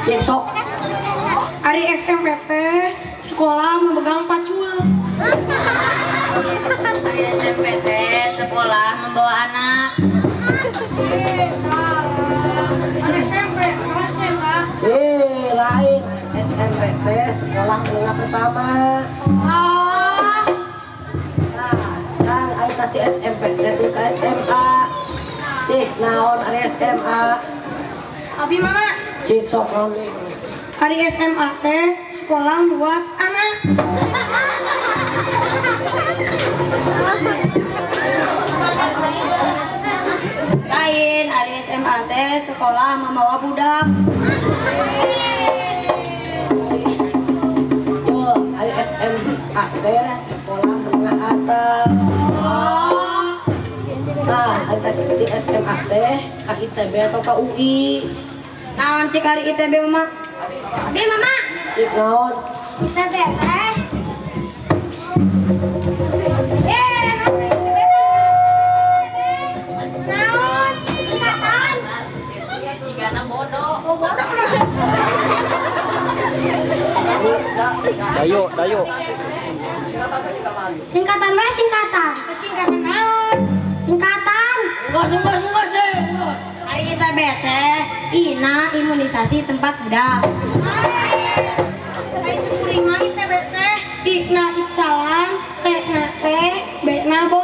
Cek sok. Ari SMPT sekolah memegang pacul. Hari SMPT sekolah membawa anak. Ari SMP kelasnya Pak. Lain SMPT sekolah menengah pertama. Ah, Kan ayo kasih SMPT tuh ke SMA. Cek naon ari SMA. abi mama. Cek sok naon deui. Ari SMA teh sekolah buat anak. Lain hari SMA teh sekolah membawa budak. Yo, ari SMA teh sekolah menengah atas. Nah, ari kasih di SMA teh ka ITB atau ka UI. Naon cik hari ITB mama? Abi mama. Cek naon. Kita beres. Naon? Singkatan. Jika anak bodoh. Oh, bodoh. Dayo. Singkatan we singkatan. Singkatan naon? Singkatan. Enggak. Hari ITB teh ina imunisasi tempat budak. Ai cukuring mah teh teh ikna icalan, teh na teh, be na bo